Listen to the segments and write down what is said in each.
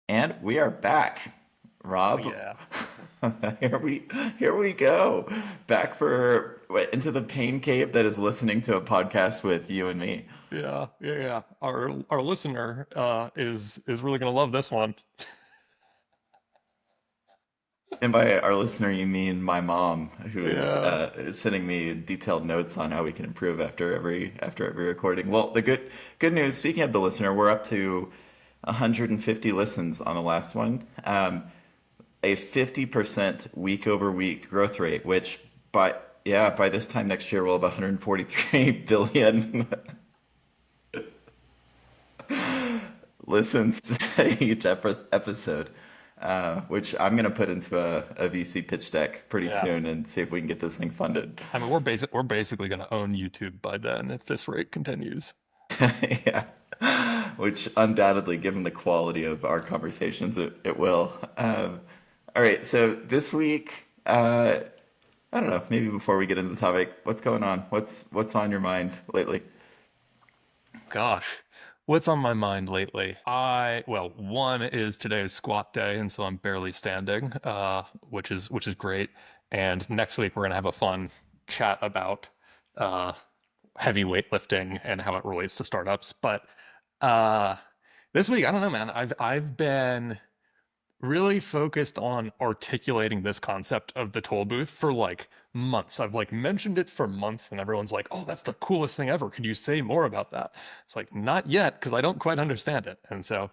And we are back, Oh Rob. yeah. Here we go. Back for into the pain cave that is listening to a podcast with you and me. Yeah. Our listener is really gonna love this one. And by our listener, you mean my mom, who Yeah. is sending me detailed notes on how we can improve after every recording. Well, the good news. Speaking of the listener, we're up to 150 listens on the last one. A 50% week over week growth rate, which by this time next year we'll have 143 billion listens to each episode, which I'm gonna put into a VC pitch deck pretty Yeah. soon and see if we can get this thing funded. I mean, we're basically gonna own YouTube by then if this rate continues. Yeah, which undoubtedly, given the quality of our conversations, it will. All right, so this week, I don't know. Maybe before we get into the topic, what's going on? What's on your mind lately? Gosh, what's on my mind lately? Well, one is today is squat day, and so I'm barely standing, which is great. And next week we're gonna have a fun chat about uh, heavy weightlifting and how it relates to startups. But uh, this week, I don't know, man. I've been really focused on articulating this concept of the toll booth for like months. I've like mentioned it for months and everyone's like, "Oh, that's the coolest thing ever. Could you say more about that?" It's like, "Not yet because I don't quite understand it." And so,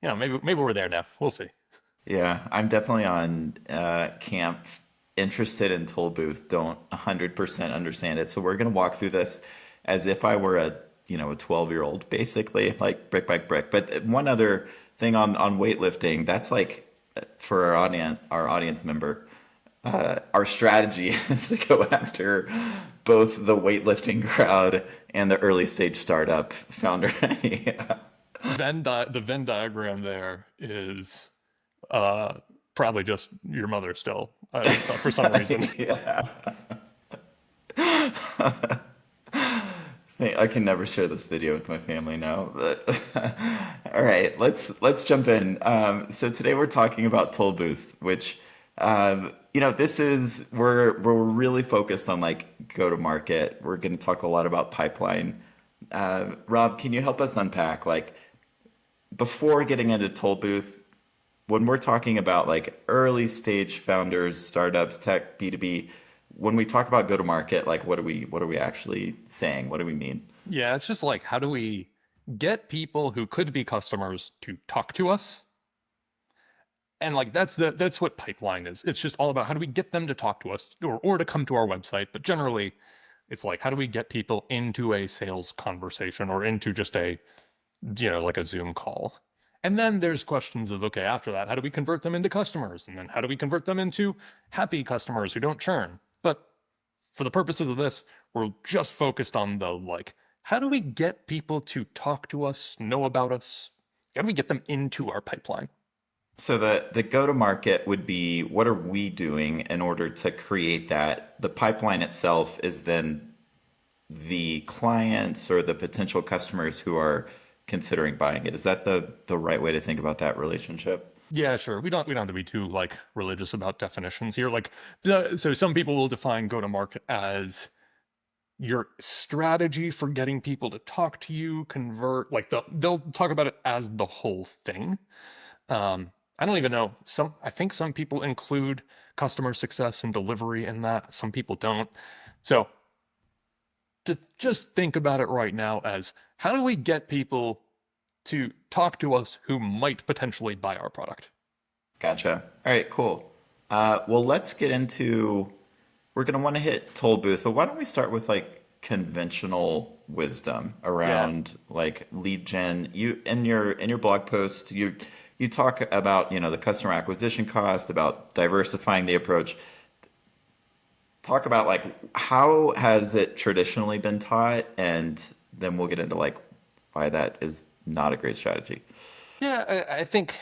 maybe we're there now. We'll see. Yeah, I'm definitely on camp interested in toll booth. Don't 100% understand it. So we're gonna walk through this as if I were a 12-year-old, basically, like brick by brick. But one other thing on weightlifting, that's like for our audience member. Our strategy is to go after both the weightlifting crowd and the early stage startup founder. Yeah. The Venn diagram there is uh probably just your mother still. So for some reason. Yeah. I can never share this video with my family now, but all right, let's jump in. So today we're talking about toll booths, which this is we're really focused on like go to market. We're going to talk a lot about pipeline. Rob, can you help us unpack like before getting into toll booth, when we're talking about like early stage founders, startups, tech, B2B, when we talk about go to market, like what are we actually saying? What do we mean? Yeah, it's just like how do we get people who could be customers to talk to us? And like that's what pipeline is. It's just all about how do we get them to talk to us or to come to our website. But generally, it's like how do we get people into a sales conversation or into just like a Zoom call. And then there's questions of okay, after that, how do we convert them into customers? And then how do we convert them into happy customers who don't churn? But for the purposes of this, we're just focused on the like, how do we get people to talk to us, know about us? How do we get them into our pipeline? So the go to market would be what are we doing in order to create that? The pipeline itself is then the clients or the potential customers who are considering buying it. Is that the right way to think about that relationship? Yeah, sure. We don't have to be too like religious about definitions here. Like, so some people will define go to market as your strategy for getting people to talk to you, convert. Like they'll talk about it as the whole thing. I don't even know. I think some people include customer success and delivery in that. Some people don't. So to just think about it right now as how do we get people to talk to us who might potentially buy our product? Gotcha. All right, cool. Well, let's get into. We're gonna want to hit toll booth, but why don't we start with like conventional wisdom Yeah. around like lead gen? You in your blog post, you talk about the customer acquisition cost, about diversifying the approach. Talk about like how has it traditionally been taught, and then we'll get into like why that is not a great strategy. Yeah, I think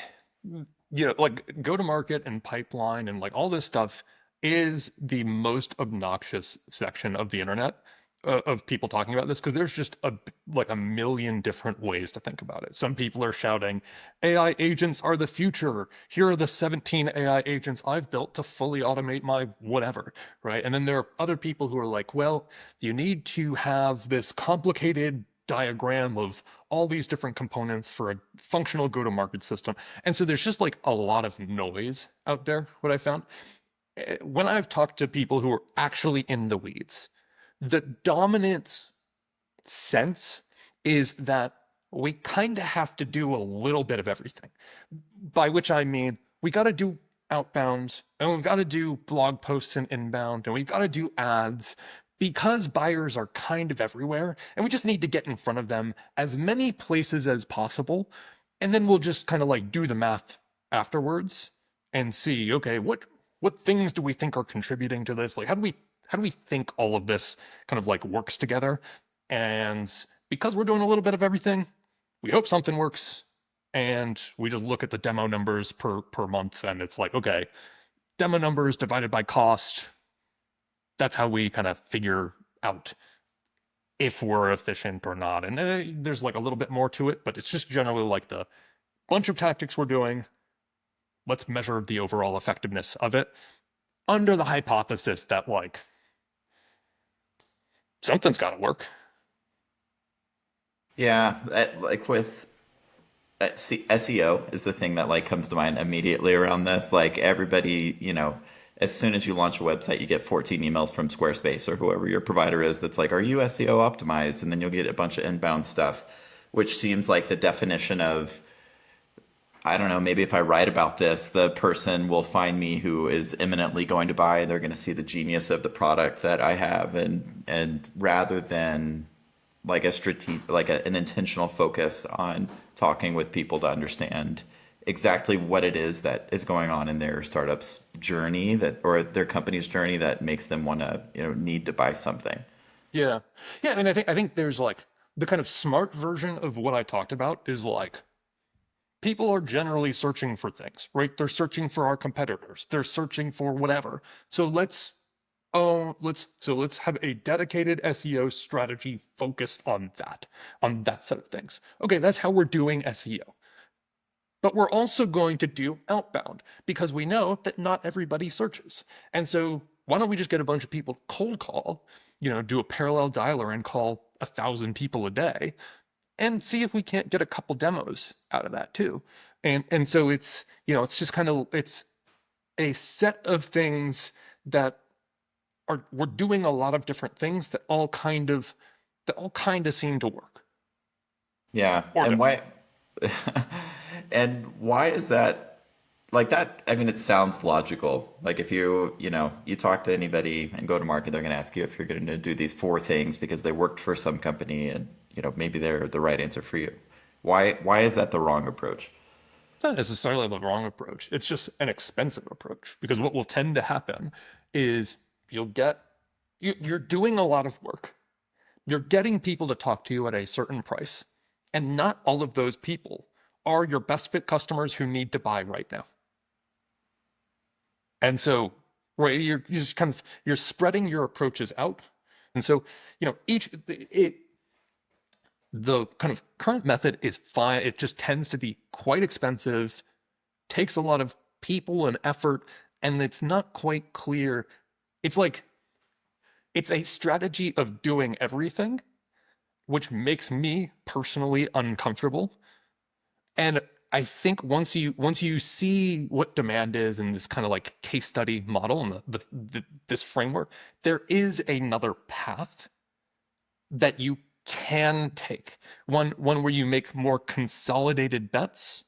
like go to market and pipeline and like all this stuff is the most obnoxious section of the internet of people talking about this because there's just like a million different ways to think about it. Some people are shouting, AI agents are the future. Here are the 17 AI agents I've built to fully automate my whatever, right? And then there are other people who are like, well, you need to have this complicated diagram of all these different components for a functional go-to-market system. And so there's just like a lot of noise out there, what I found. When I've talked to people who are actually in the weeds, the dominant sense is that we kind of have to do a little bit of everything. By which I mean, we got to do outbound, and we've got to do blog posts and inbound, and we've got to do ads because buyers are kind of everywhere, and we just need to get in front of them as many places as possible. And then we'll just kind of like do the math afterwards and see, okay, what things do we think are contributing to this? Like, how do we think all of this kind of like works together? And because we're doing a little bit of everything, we hope something works. And we just look at the demo numbers per month, and it's like, okay, demo numbers divided by cost. That's how we kind of figure out if we're efficient or not. And there's like a little bit more to it, but it's just generally like the bunch of tactics we're doing. Let's measure the overall effectiveness of it under the hypothesis that like something's got to work. Yeah, like with SEO is the thing that like comes to mind immediately around this. Like everybody, as soon as you launch a website, you get 14 emails from Squarespace or whoever your provider is that's like, "Are you SEO optimized?" And then you'll get a bunch of inbound stuff, which seems like the definition of, I don't know, maybe if I write about this, the person will find me who is imminently going to buy. They're going to see the genius of the product that I have, and rather than like an intentional focus on talking with people to understand exactly what it is that is going on in their startup's journey that or their company's journey that makes them want to need to buy something. Yeah. Yeah, I mean, I think there's like the kind of smart version of what I talked about is like people are generally searching for things, right? They're searching for our competitors. They're searching for whatever. So let's have a dedicated SEO strategy focused on that set of things. Okay, that's how we're doing SEO. But we're also going to do outbound because we know that not everybody searches. And so why don't we just get a bunch of people cold call, do a parallel dialer and call 1,000 people a day and see if we can't get a couple demos out of that too. And so it's just kind of it's a set of things that we're doing a lot of different things that all kind of seem to work Yeah, or and don't. why? And why is that like that? I mean, it sounds logical. Like if you talk to anybody and go to market, they're going to ask you if you're going to do these four things because they worked for some company and maybe they're the right answer for you. Why is that the wrong approach? It's not necessarily the wrong approach. It's just an expensive approach because what will tend to happen is you'll get you're doing a lot of work. You're getting people to talk to you at a certain price, and not all of those people are your best fit customers who need to buy right now. And so, right, you're just kind of you're spreading your approaches out. And so, each the kind of current method is fine. It just tends to be quite expensive, takes a lot of people and effort, and it's not quite clear. It's like it's a strategy of doing everything, which makes me personally uncomfortable. And I think once you see what demand is in this kind of like case study model and this framework, there is another path that you can take. One where you make more consolidated bets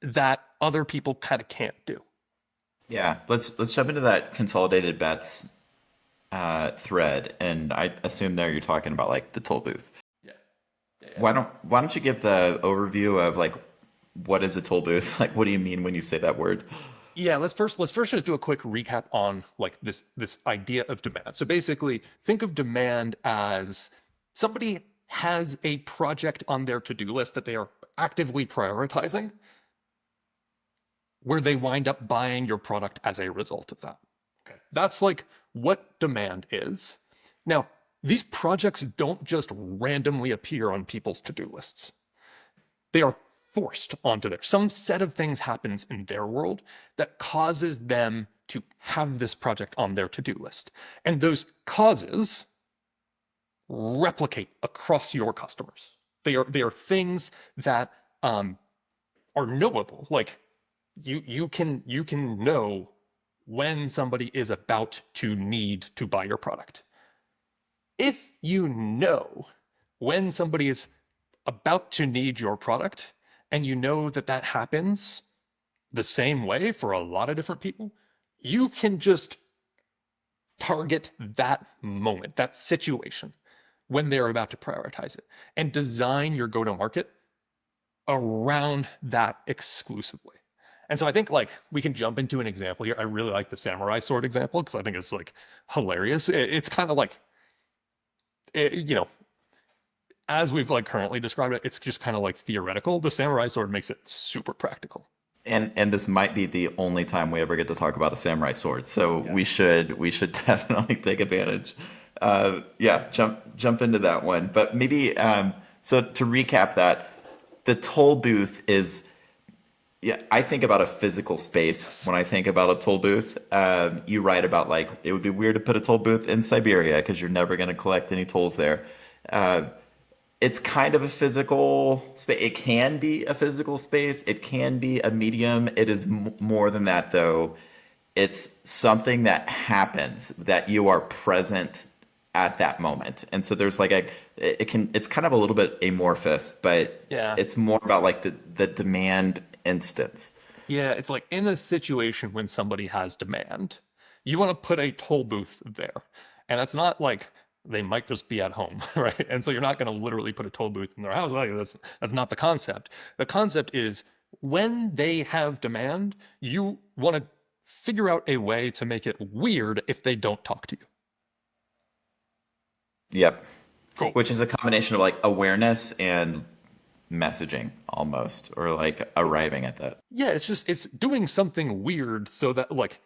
that other people kind of can't do. Yeah, let's jump into that consolidated bets thread, and I assume there you're talking about like the toll booth. Yeah. Yeah, yeah. Why don't you give the overview of like what is a toll booth? Like what do you mean when you say that word? Yeah, let's first just do a quick recap on like this idea of demand. So basically, think of demand as somebody has a project on their to-do list that they are actively prioritizing, where they wind up buying your product as a result of that. Okay. That's like what demand is. Now, these projects don't just randomly appear on people's to-do lists. They are forced onto there. Some set of things happens in their world that causes them to have this project on their to-do list. And those causes replicate across your customers. They are things that are knowable. Like you can know when somebody is about to need to buy your product. If you know when somebody is about to need your product, and you know that that happens the same way for a lot of different people, you can just target that moment, that situation when they're about to prioritize it, and design your go-to-market around that exclusively. And so I think like we can jump into an example here. I really like the samurai sword example because I think it's like hilarious. It's kind of like, you know, as we've like currently described it, it's just kind of like theoretical. The samurai sword makes it super practical. And this might be the only time we ever get to talk about a samurai sword, so Yeah. we should definitely take advantage. Yeah, jump into that one. But maybe so to recap that, the toll booth is, yeah, I think about a physical space when I think about a toll booth. You write about like it would be weird to put a toll booth in Siberia because you're never going to collect any tolls there. Uh, it's kind of a physical space. It can be a physical space. It can be a medium. It is more than that, though. It's something that happens that you are present at that moment. And so there's like it's kind of a little bit amorphous, but Yeah. it's more about like the demand instance. Yeah, it's like in a situation when somebody has demand, you want to put a toll booth there. And that's not like they might just be at home, right? And so you're not going to literally put a toll booth in their house. Like that's not the concept. The concept is when they have demand, you want to figure out a way to make it weird if they don't talk to you. Yep. Cool. Which is a combination of like awareness and messaging almost, or like arriving at that. Yeah, it's doing something weird so that like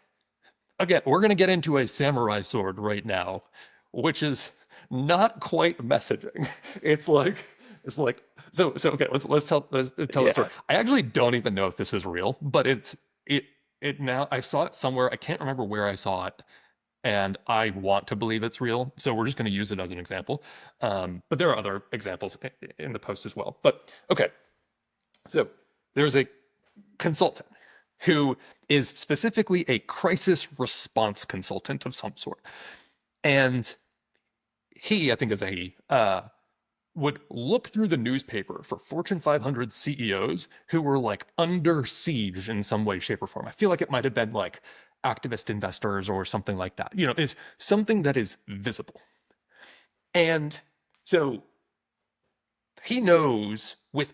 again, we're going to get into a samurai sword right now, which is not quite messaging. It's like so okay, let's tell the story. Yeah. I actually don't even know if this is real, but it now I saw it somewhere. I can't remember where I saw it, and I want to believe it's real. So we're just going to use it as an example. But there are other examples in the post as well. But okay, so there's a consultant who is specifically a crisis response consultant of some sort. And he, I think is a he, would look through the newspaper for Fortune 500 CEOs who were like under siege in some way, shape, or form. I feel like it might have been like activist investors or something like that. You know, it's something that is visible. And so he knows with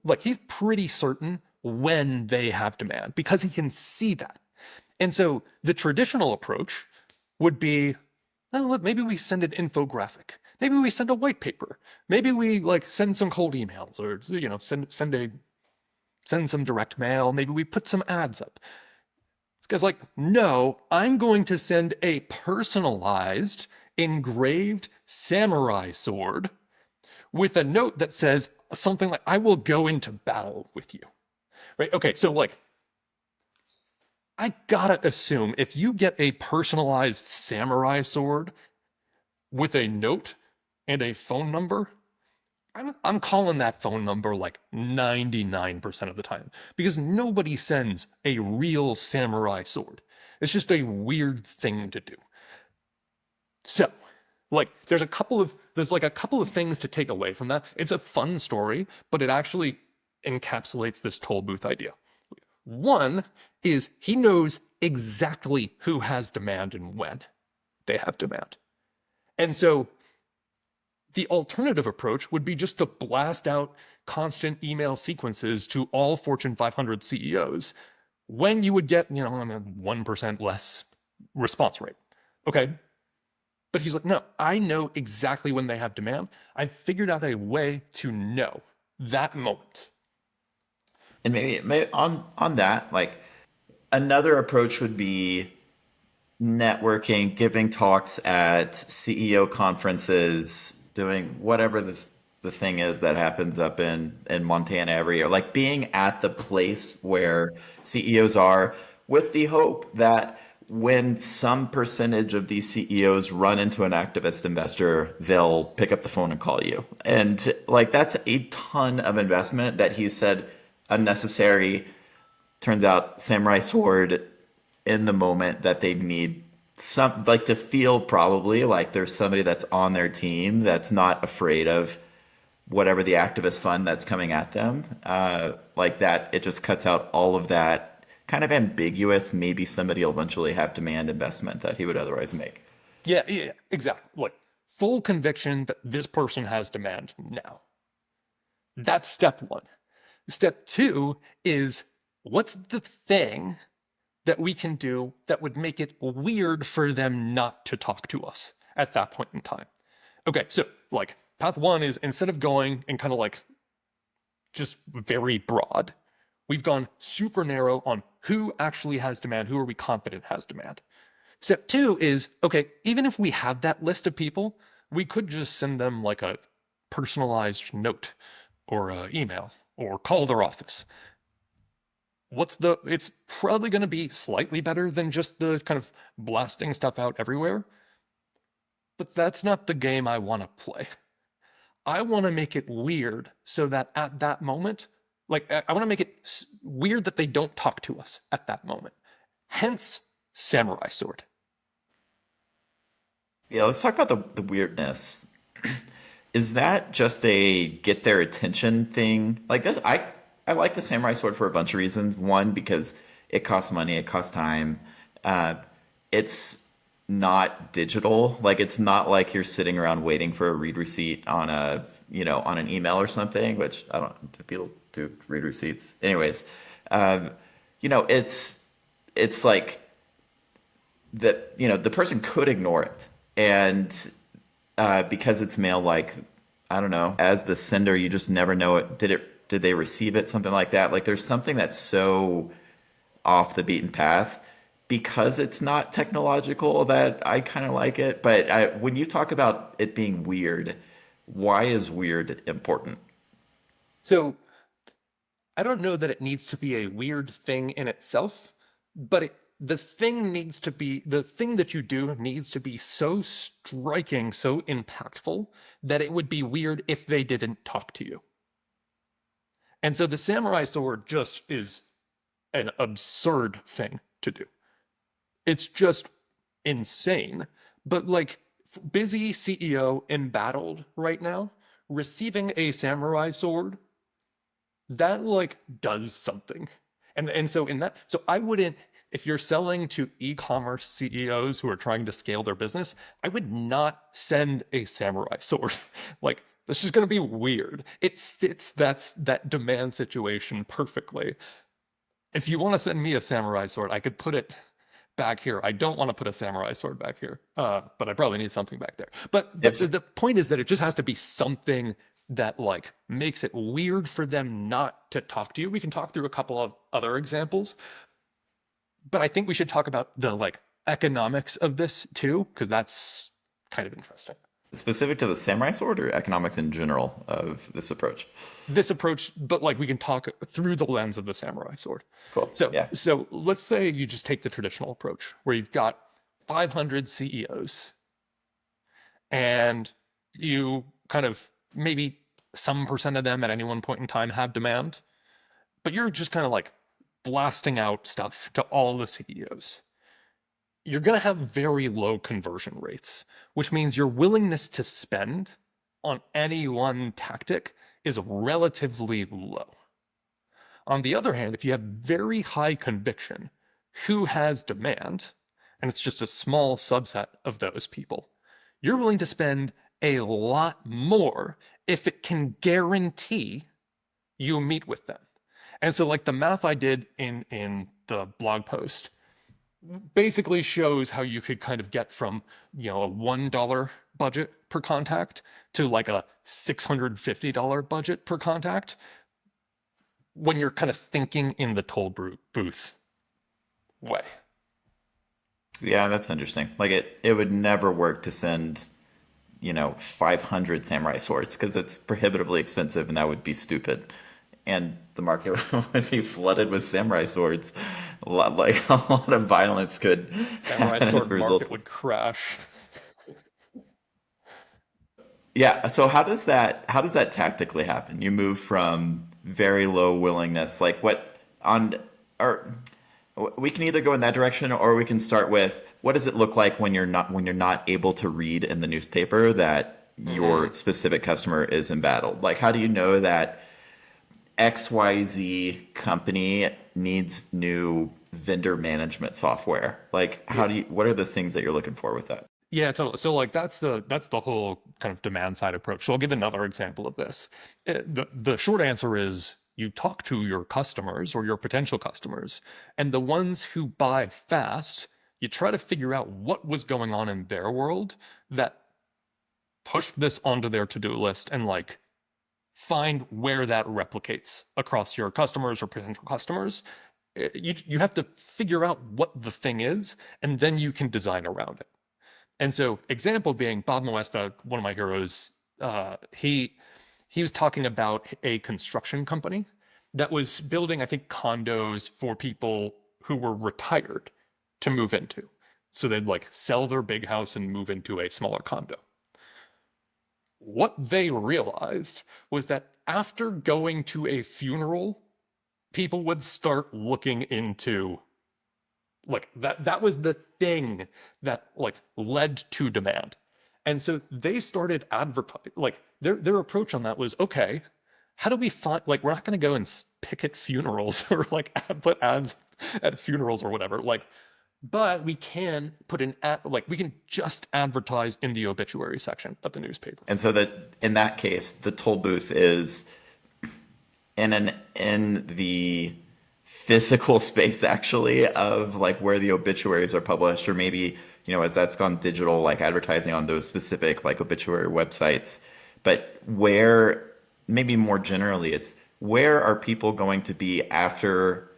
like he's pretty certain when they have demand because he can see that. And so the traditional approach would be, oh, look, maybe we send an infographic. Maybe we send a white paper. Maybe we like send some cold emails or you know send some direct mail. Maybe we put some ads up. This guy's like, no, I'm going to send a personalized engraved samurai sword with a note that says something like, I will go into battle with you. Right? Okay, so like, I gotta assume if you get a personalized samurai sword with a note and a phone number, I'm calling that phone number like 99% of the time because nobody sends a real samurai sword. It's just a weird thing to do. So, like, there's like a couple of things to take away from that. It's a fun story, but it actually encapsulates this toll booth idea. One is he knows exactly who has demand and when they have demand. And so the alternative approach would be just to blast out constant email sequences to all Fortune 500 CEOs when you would get, 1% less response rate. Okay. But he's like, no, I know exactly when they have demand. I've figured out a way to know that moment. And maybe on that, like another approach would be networking, giving talks at CEO conferences, doing whatever the thing is that happens up in Montana every year. Like being at the place where CEOs are with the hope that when some percentage of these CEOs run into an activist investor, they'll pick up the phone and call you. And like that's a ton of investment that he said unnecessary. Turns out Samurai Sword in the moment that they need some like to feel probably like there's somebody that's on their team that's not afraid of whatever the activist fund that's coming at them. Like that, it just cuts out all of that kind of ambiguous. Maybe somebody will eventually have demand investment that he would otherwise make. Yeah, yeah, exactly. Like full conviction that this person has demand now. That's step one. Step two is what's the thing that we can do that would make it weird for them not to talk to us at that point in time? Okay, so like path one is instead of going and kind of like just very broad, we've gone super narrow on who actually has demand, who are we confident has demand. Step two is okay, even if we have that list of people, we could just send them like a personalized note or an email or call their office. It's probably going to be slightly better than just the kind of blasting stuff out everywhere, but that's not the game I want to play. I want to make it weird so that at that moment, like I want to make it weird that they don't talk to us at that moment. Hence, Samurai Sword. Yeah, let's talk about the weirdness. Is that just a get their attention thing? Like this, I like the samurai sword for a bunch of reasons. One, because it costs money, it costs time. Uh, it's not digital. Like it's not like you're sitting around waiting for a read receipt on a on an email or something. Which I don't. Do people do read receipts? Anyways, um, it's like that. The person could ignore it, and because it's mail, like I don't know, as the sender, you just never know it. Did they receive it? Something like that. Like there's something that's so off the beaten path because it's not technological that I kind of like it. But when you talk about it being weird, why is weird important? So I don't know that it needs to be a weird thing in itself, but the thing that you do needs to be so striking, so impactful that it would be weird if they didn't talk to you. And so the samurai sword just is an absurd thing to do. It's just insane. But like busy CEO embattled right now, receiving a samurai sword that like does something. And so in that, so I wouldn't, if you're selling to e-commerce CEOs who are trying to scale their business, I would not send a samurai sword. Like that's just going to be weird. It fits that demand situation perfectly. If you want to send me a samurai sword, I could put it back here. I don't want to put a samurai sword back here, but I probably need something back there. But If the point is that it just has to be something that like makes it weird for them not to talk to you. We can talk through a couple of other examples, but I think we should talk about the like economics of this too, because that's kind of interesting. specific to the samurai sword or economics in general of this approach. This approach, but like we can talk through the lens of the samurai sword. Cool. So, Yeah. so let's say you just take the traditional approach where you've got 500 CEOs and you kind of maybe some percent of them at any one point in time have demand, but you're just kind of like blasting out stuff to all the CEOs. You're going to have very low conversion rates, which means your willingness to spend on any one tactic is relatively low. On the other hand, if you have very high conviction, who has demand, and it's just a small subset of those people, you're willing to spend a lot more if it can guarantee you meet with them. And so like the math I did in the blog post basically shows how you could kind of get from, a $1 budget per contact to like a $650 budget per contact when you're kind of thinking in the toll booth way. Yeah, that's interesting. Like it would never work to send, 500 samurai swords because it's prohibitively expensive and that would be stupid. And the market would be flooded with samurai swords. Like a lot of violence could Samurai happen as sword a market result. would crash. Yeah, so how does that tactically happen? You move from very low willingness, like what on or we can either go in that direction or we can start with what does it look like when you're not able to read in the newspaper that Hmm. your specific customer is embattled? Like how do you know that XYZ company needs new vendor management software? Like Yeah. what are the things that you're looking for with that? Yeah, totally. So like that's the whole kind of demand side approach. So I'll give another example of this. The short answer is you talk to your customers or your potential customers, and the ones who buy fast, you try to figure out what was going on in their world that pushed this onto their to-do list and like find where that replicates across your customers or potential customers. You have to figure out what the thing is, and then you can design around it. And so, example being Bob Moesta, one of my heroes, he was talking about a construction company that was building, I think, condos for people who were retired to move into. So they'd like sell their big house and move into a smaller condo. What they realized was that after going to a funeral, people would start looking into like that was the thing that like led to demand. And so they started advertising like their approach on that was okay, how do we find like we're not going to go and picket funerals or like put ads at funerals or whatever like but we can put an ad like we can just advertise in the obituary section of the newspaper. And so that in that case, the toll booth is in the physical space actually of like where the obituaries are published, or maybe as that's gone digital, like advertising on those specific like obituary websites. But where, maybe more generally, it's where are people going to be after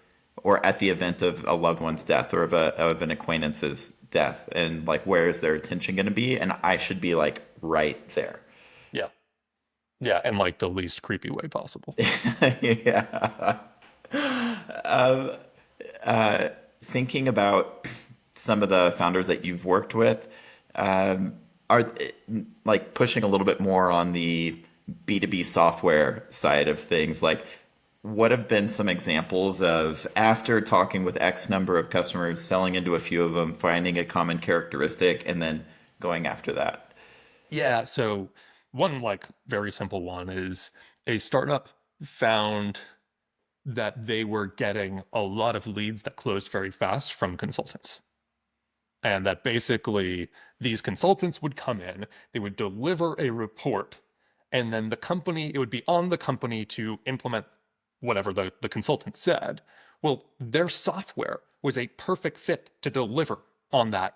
or at the event of a loved one's death or of an acquaintance's death, and like where is their attention going to be, and I should be like right there. Yeah. Yeah, in like the least creepy way possible. Yeah. Thinking about some of the founders that you've worked with, are like pushing a little bit more on the B2B software side of things. Like, what have been some examples of after talking with X number of customers, selling into a few of them, finding a common characteristic, and then going after that? Yeah, so one like very simple one is a startup found that they were getting a lot of leads that closed very fast from consultants. And that basically these consultants would come in, they would deliver a report, and then the company, it would be on the company to implement whatever the consultant said. Well, their software was a perfect fit to deliver on that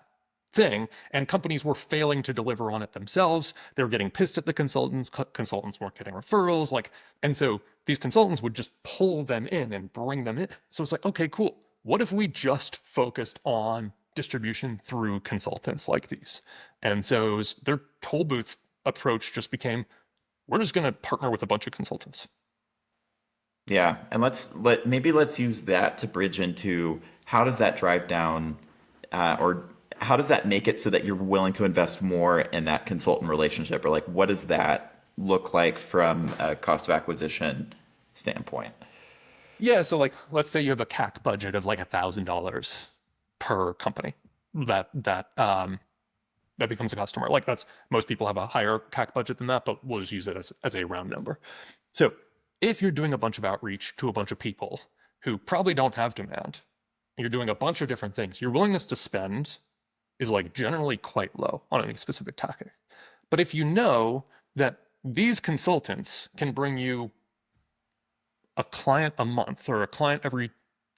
thing, and companies were failing to deliver on it themselves. They were getting pissed at the consultants. Consultants weren't getting referrals, like, and so these consultants would just pull them in and bring them in. So it's like, okay, cool. What if we just focused on distribution through consultants like these? And so their toll booth approach just became, we're just going to partner with a bunch of consultants. Yeah, and let's use that to bridge into how does that drive down, or how does that make it so that you're willing to invest more in that consultant relationship, or like what does that look like from a cost of acquisition standpoint? Yeah, so like let's say you have a CAC budget of like $1,000 per company that becomes a customer. Like that's most people have a higher CAC budget than that, but we'll just use it as a round number. So if you're doing a bunch of outreach to a bunch of people who probably don't have demand, you're doing a bunch of different things, your willingness to spend is like generally quite low on any specific tactic. But if you know that these consultants can bring you a client a month or a client every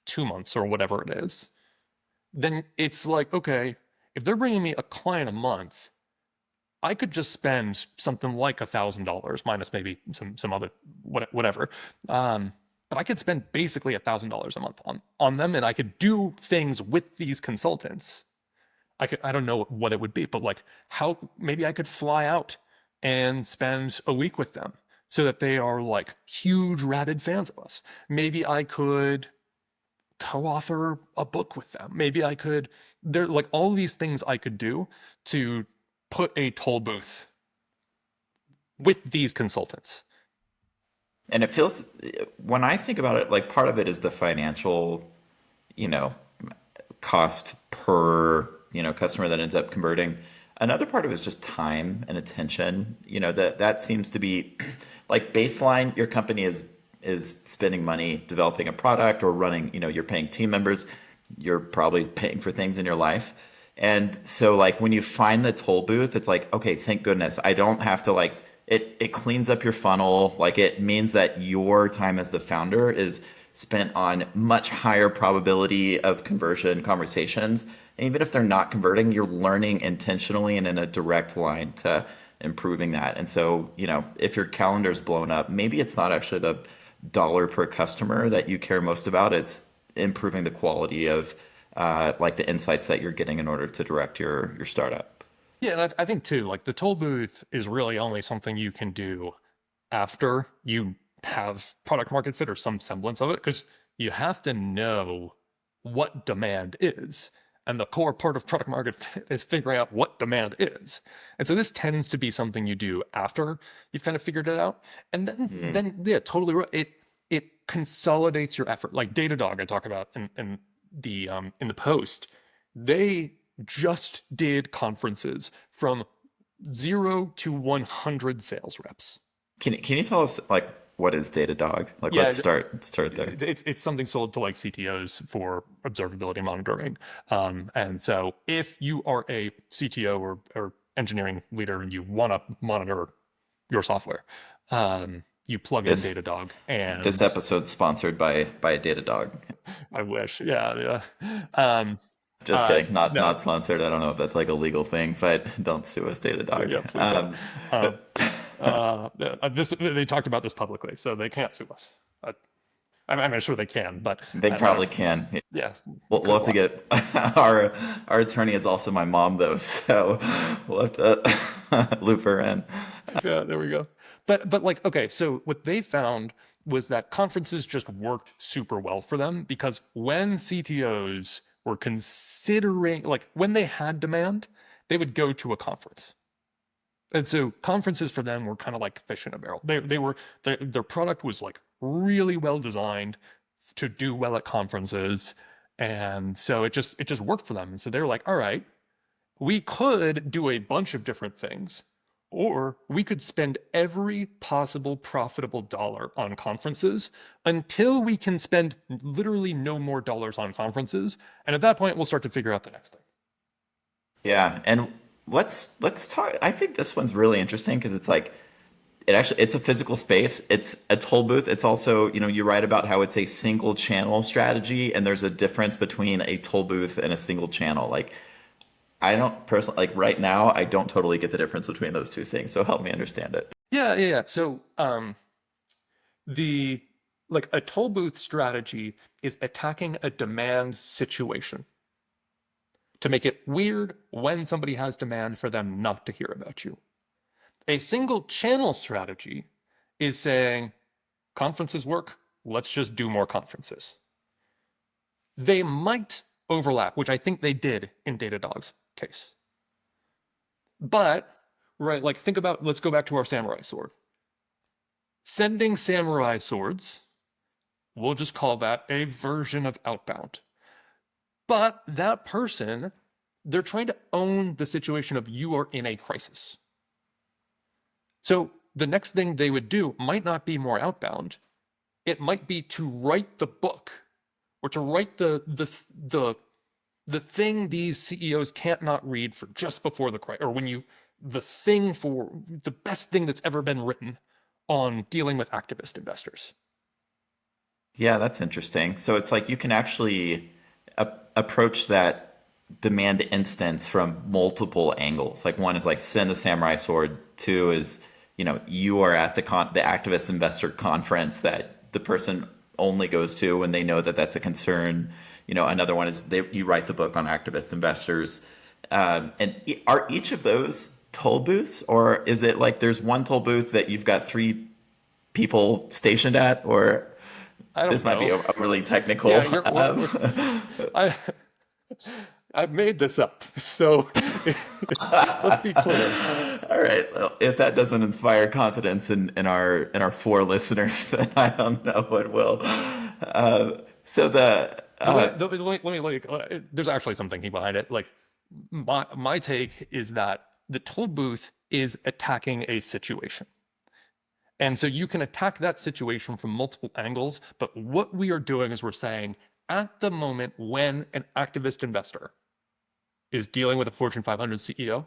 2 months or whatever it is, then it's like, okay, if they're bringing me a client a month, I could just spend something like $1,000 minus maybe some other whatever. Um, but I could spend basically $1,000 a month on them, and I could do things with these consultants I don't know what it would be, but like how maybe I could fly out and spend a week with them so that they are like huge rabid fans of us. Maybe I could co-author a book with them. Maybe I could, there like all these things I could do to put a toll booth with these consultants. And it feels, when I think about it, like part of it is the financial, you know, cost per, customer that ends up converting. Another part of it is just time and attention. That seems to be like baseline. Your company is spending money developing a product or running, you're paying team members, you're probably paying for things in your life. And so like when you find the toll booth, it's like, okay, thank goodness. I don't have to like it cleans up your funnel. Like it means that your time as the founder is spent on much higher probability of conversion conversations. And even if they're not converting, you're learning intentionally and in a direct line to improving that. And so, if your calendar's blown up, maybe it's not actually the dollar per customer that you care most about. It's improving the quality of like the insights that you're getting in order to direct your startup. Yeah, and I think too, like the toll booth is really only something you can do after you have product market fit or some semblance of it, because you have to know what demand is. And the core part of product market fit is figuring out what demand is. And so this tends to be something you do after you've kind of figured it out. And then Hmm. then yeah, totally right. It consolidates your effort. Like Datadog I talk about in the post, they just did conferences from 0 to 100 sales reps. Can you tell us like what is Datadog? Like Yeah, let's start there. it's something sold to like CTOs for observability monitoring. And so if you are a CTO or engineering leader and you want to monitor your software, you plug in This Datadog this and episode's sponsored by Datadog. I wish, yeah, yeah. Um, Just kidding. Not no, not sponsored. I don't know if that's like a legal thing, but don't sue us, Datadog. yeah, please don't. Um, this they talked about this publicly, so they can't sue us. Uh, I'm sure they can, but They I probably don't. can. Yeah, We'll good have to luck. get our attorney is also my mom though, so we'll have to loop her in. Yeah, there we go. But like, okay, so what they found was that conferences just worked super well for them because when CTOs were considering, like, when they had demand, they would go to a conference. And so conferences for them were kind of like fish in a barrel. They were their product was like really well designed to do well at conferences, and so it just worked for them. And so they're like, all right, we could do a bunch of different things, or we could spend every possible profitable dollar on conferences until we can spend literally no more dollars on conferences. And at that point, we'll start to figure out the next thing. Yeah, and let's talk. I think this one's really interesting because it's like it's a physical space. It's a toll booth. It's also, you write about how it's a single channel strategy, and there's a difference between a toll booth and a single channel. Like I don't personally like right now. I don't totally get the difference between those two things. So help me understand it. Yeah, yeah, yeah. So, the like a toll booth strategy is attacking a demand situation to make it weird when somebody has demand for them not to hear about you. A single channel strategy is saying conferences work, let's just do more conferences. They might overlap, which I think they did in Datadog's case. But, right, like think about, let's go back to our samurai sword. Sending samurai swords, we'll just call that a version of outbound. But that person, they're trying to own the situation of you are in a crisis. So the next thing they would do might not be more outbound. It might be to write the book or to write the thing these CEOs can't not read for just before the crisis, or when you the thing for the best thing that's ever been written on dealing with activist investors. Yeah, that's interesting. So it's like you can actually approach that demand instance from multiple angles. Like one is like send the samurai sword. Two is, you are at the activist investor conference that the person only goes to when they know that that's a concern. Another one is you write the book on activist investors. Are each of those toll booths, or is it like there's one toll booth that you've got three people stationed at, or I don't this might be know. overly technical. Yeah, I I made this up. So let's be clear. All right. Well, if that doesn't inspire confidence in our four listeners, then I don't know what will. So the There's actually some thinking behind it. Like my take is that the toll booth is attacking a situation. And so you can attack that situation from multiple angles, but what we are doing is we're saying at the moment when an activist investor is dealing with a Fortune 500 CEO,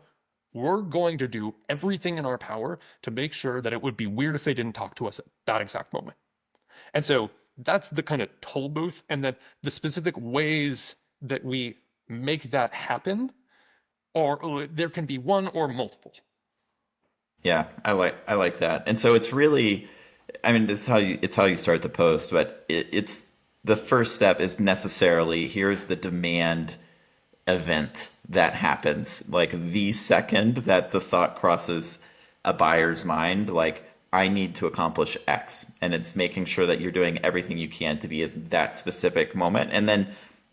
we're going to do everything in our power to make sure that it would be weird if they didn't talk to us at that exact moment. And so that's the kind of toll booth, and then the specific ways that we make that happen, or there can be one or multiple. Yeah, I like that. And so it's really, I mean, it's how you start the post, but it's the first step is necessarily here's the demand event that happens. Like the second that the thought crosses a buyer's mind, like I need to accomplish X, and it's making sure that you're doing everything you can to be at that specific moment. And then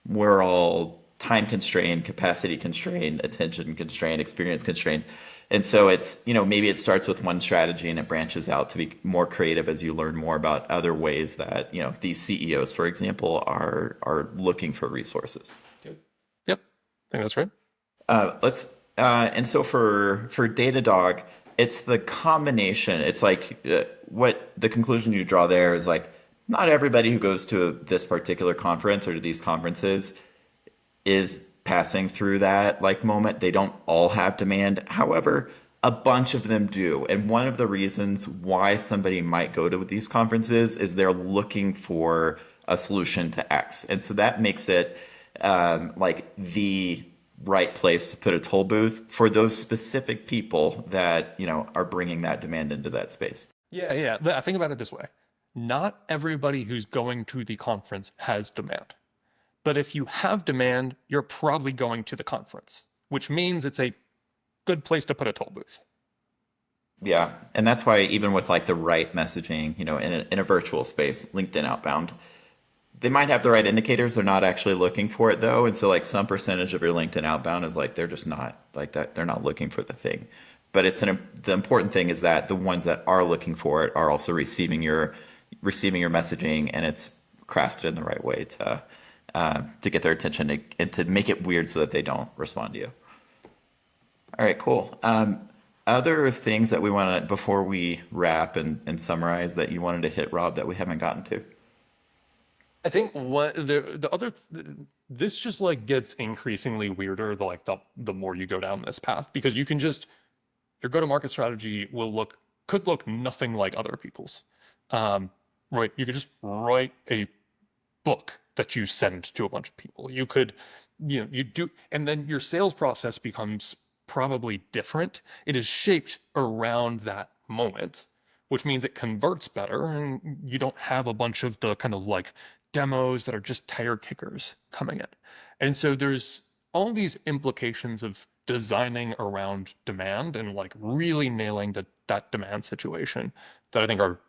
we're all time constrained, capacity constrained, attention constrained, experience constrained. And so it's, maybe it starts with one strategy and it branches out to be more creative as you learn more about other ways that, these CEOs, for example, are looking for resources. Yep, I think that's right. And so for Datadog, it's the combination. It's like what the conclusion you draw there is like not everybody who goes to this particular conference or to these conferences is passing through that like moment. They don't all have demand. However, a bunch of them do. And one of the reasons why somebody might go to these conferences is they're looking for a solution to X. And so that makes it like the right place to put a toll booth for those specific people that, are bringing that demand into that space. Yeah, yeah. I think about it this way. Not everybody who's going to the conference has demand. But if you have demand, you're probably going to the conference, which means it's a good place to put a toll booth. Yeah. And that's why even with like the right messaging, in a virtual space, LinkedIn outbound, they might have the right indicators. They're not actually looking for it though. And so like some percentage of your LinkedIn outbound is like, they're just not like that. They're not looking for the thing. But the important thing is that the ones that are looking for it are also receiving your messaging, and it's crafted in the right way to get their attention and to make it weird so that they don't respond to you. All right, cool. Other things that we want to, before we wrap and summarize, that you wanted to hit, Rob, that we haven't gotten to? I think what the other this just like gets increasingly weirder the more you go down this path, because you can just your go-to-market strategy could look nothing like other people's. Right? You could just write a book that you send to a bunch of people. You could, you do, and then your sales process becomes probably different. It is shaped around that moment, which means it converts better, and you don't have a bunch of the kind of like demos that are just tire kickers coming in. And so there's all these implications of designing around demand and like really nailing that demand situation that I think are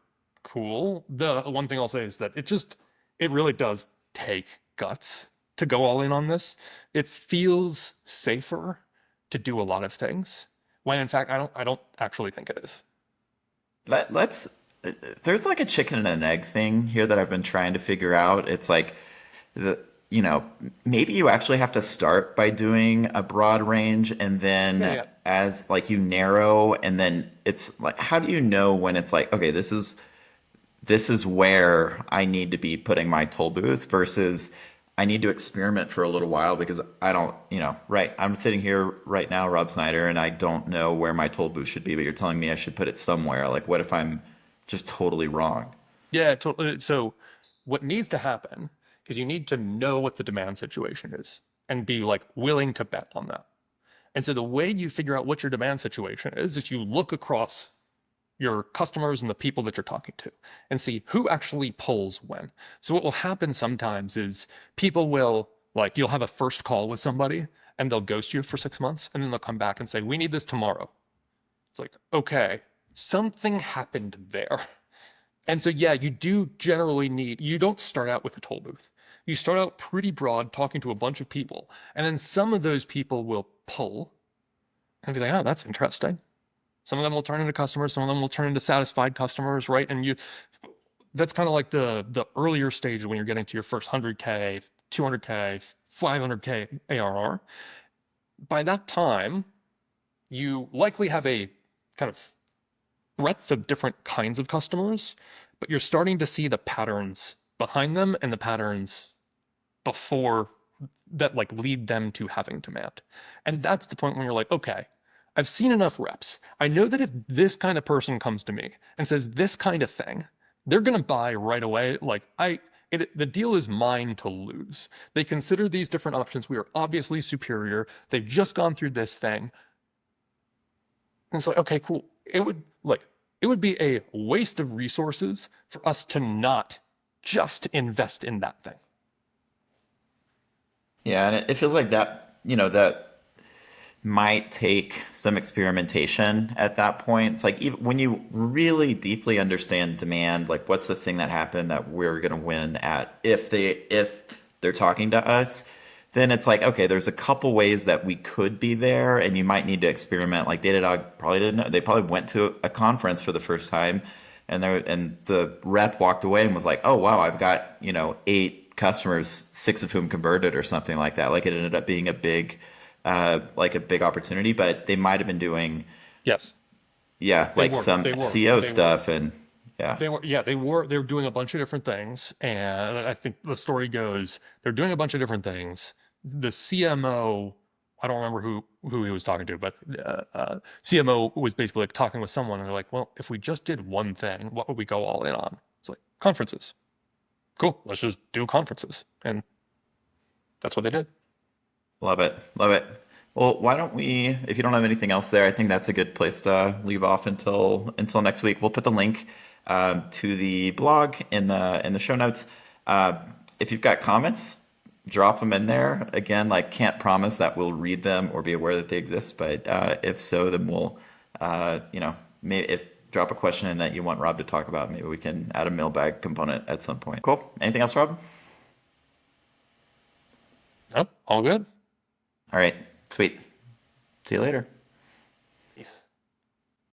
cool. The one thing I'll say is that it really does take guts to go all in on this. It feels safer to do a lot of things when in fact I don't actually think it is. Let's. There's like a chicken and an egg thing here that I've been trying to figure out. It's like the you know maybe you actually have to start by doing a broad range, and Yeah, then yeah. as like you narrow, and then it's like how do you know when it's like okay, this is where I need to be putting my toll booth versus I need to experiment for a little while because I don't, right. I'm sitting here right now, Rob Snyder, and I don't know where my toll booth should be, but you're telling me I should put it somewhere. Like, what if I'm just totally wrong? Yeah, totally. So what needs to happen is you need to know what the demand situation is and be like willing to bet on that. And so the way you figure out what your demand situation is you look across your customers and the people that you're talking to and see who actually pulls when. So what will happen sometimes is people will like you'll have a first call with somebody and they'll ghost you for 6 months, and then they'll come back and say, we need this tomorrow. It's like, okay, something happened there. And so, yeah, you do generally need, you don't start out with a toll booth. You start out pretty broad, talking to a bunch of people, and then some of those people will pull and be like, oh, that's interesting. Some of them will turn into customers, some of them will turn into satisfied customers, right? And that's kind of like the earlier stage when you're getting to your first 100K, 200K, 500K ARR. By that time, you likely have a kind of breadth of different kinds of customers, but you're starting to see the patterns behind them and the patterns before that like lead them to having demand. And that's the point when you're like, okay, I've seen enough reps. I know that if this kind of person comes to me and says this kind of thing, they're going to buy right away. The deal is mine to lose. They consider these different options. We are obviously superior. They've just gone through this thing. And it's like, okay, cool. It would be a waste of resources for us to not just invest in that thing. Yeah, and it feels like that, that might take some experimentation at that point. It's like even when you really deeply understand demand, like what's the thing that happened that we're going to win at if they're talking to us, then it's like okay, there's a couple ways that we could be there, and you might need to experiment. Like Datadog probably didn't know. They probably went to a conference for the first time, and the rep walked away and was like, oh wow, I've got 8 customers, 6 of whom converted or something like that. Like it ended up being a big opportunity, but they might have been doing, Yes, yeah, they like were. some They were. SEO They were. stuff and yeah. They were. Yeah, they were. They were doing a bunch of different things, and I think the story goes they're doing a bunch of different things. The CMO, I don't remember who he was talking to, but CMO was basically like talking with someone, and they're like, "Well, if we just did one thing, what would we go all in on?" It's like conferences. Cool. Let's just do conferences, and that's what they did. Love it. Love it. Well, why don't we, if you don't have anything else there, I think that's a good place to leave off until next week. We'll put the link to the blog in the show notes. Uh, if you've got comments, drop them in there. Again, like can't promise that we'll read them or be aware that they exist, but if so, then we'll, maybe if drop a question in that you want Rob to talk about, maybe we can add a mailbag component at some point. Cool. Anything else, Rob? Nope, all good. All right. Sweet. See you later.